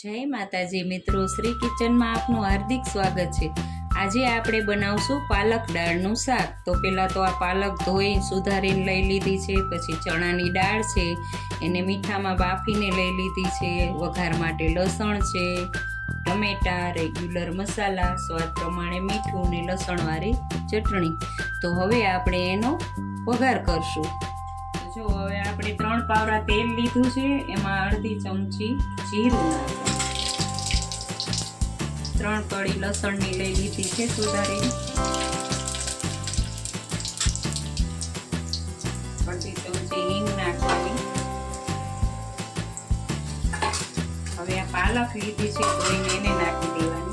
જય માતાજી મિત્રો, શ્રી કિચનમાં આપનું હાર્દિક સ્વાગત છે। આજે આપણે બનાવશું પાલક દાળનું શાક। તો પહેલાં તો આ પાલક ધોઈ સુધારીને લઈ લીધી છે। પછી ચણાની દાળ છે એને મીઠામાં બાફીને લઈ લીધી છે। વઘાર માટે લસણ છે, ટમેટા, રેગ્યુલર મસાલા, સ્વાદ પ્રમાણે મીઠું ને લસણવાળી ચટણી। તો હવે આપણે એનો વઘાર કરશું। જો હવે આપણે 3 પાવડા તેલ લીધું છે, એમાં અડધી ચમચી જીરું નાખો, 3 કળી લસણની લઈ લીધી છે સુધારીને, અડધી ચમચી હિંગ નાખવાની। હવે આ પાલક લીધી છે ધોઈને એને નાખી દેવાની।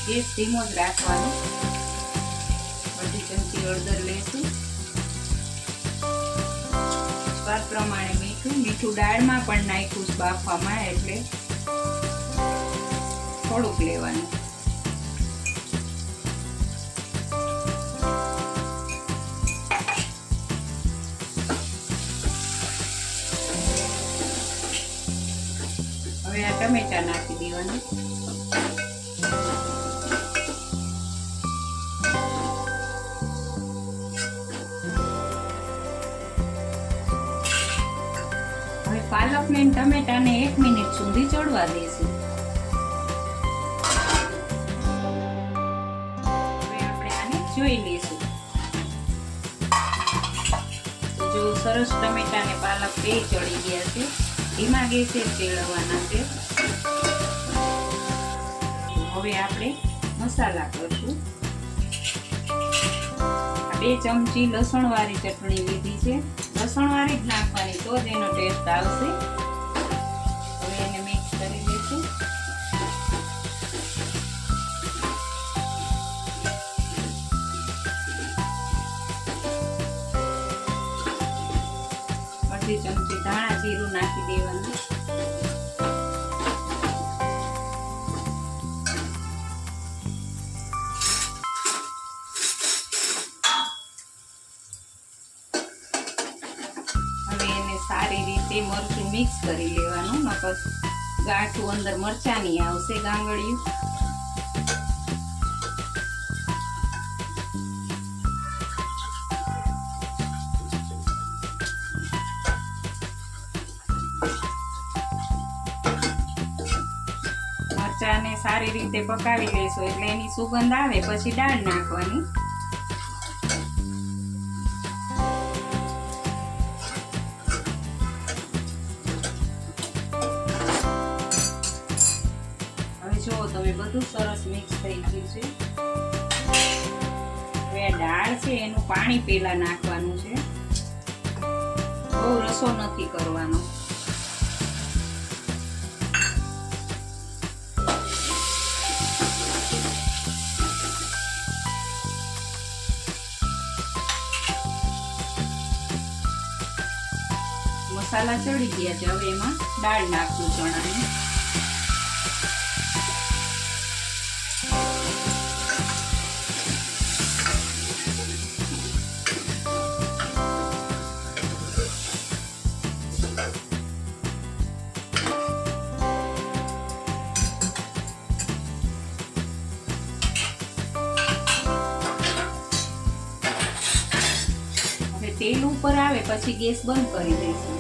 ગેસ ધીમો જ રાખવાનો। અડધી ચમચી હળદર લેશું, સ્વાદ પ્રમાણે મીઠું દાળમાં પણ નાખ્યું બાફવામાં, એટલે થોડુંક લેવાનું। હવે આ ટમેટા નાખી દેવાનું। પાલક ને ટમેટાને 1 મિનિટ સુધી ચડવા દઈશું। હવે આપણે આને જોઈ લઈશું। તો જો સરસ ટમેટા ને પાલક બે ચડી ગયા છે, ધીમા ગેસે ચેળવવાના છે। હવે આપણે મસાલા કરશું। 2 ચમચી લસણવાળી ચટણી લીધી છે, લસણવાળી જ નાખવાની, તો જ એનો ટેસ્ટ આવશે। હવે એને મિક્સ કરી દઈશું। અડધી ચમચી ધાણા જીરું નાખી દેવાનું। સારી રીતે મરચું મિક્સ કરી લેવાનું, નકર ગાંઠું અંદર મરચાની આવશે, ગાંગળિયું। મરચાને સારી રીતે પકાવી લેશો એટલે એની સુગંધ આવે, પછી દાળ નાખવાની। જો તમે બધું સરસ મિક્સ થઈ ગયું છે। હવે દાળ છે એનું પાણી પેલા નાખવાનું છે, બહુ રસો નથી કરવાનો। મસાલા ચડી ગયા છે, હવે એમાં દાળ નાખવું ચણાની। તેલ ઉપર આવે પછી ગેસ બંધ કરી દઈશું।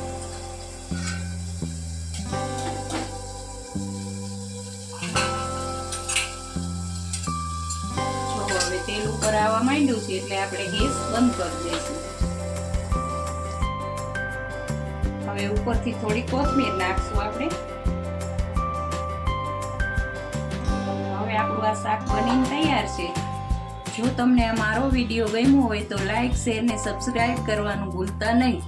જો હવે તેલ ઉપર આવવા માંડ્યું છે એટલે આપણે ગેસ બંધ કરી દઈશું। હવે ઉપરથી થોડી કોથમીર નાખશું આપણે। હવે આપણું આ શાક બનીને તૈયાર છે। જો તમને અમારો વિડીયો ગમ્યો હોય તો લાઈક, શેર ને સબસ્ક્રાઇબ કરવાનું ભૂલતા નહીં।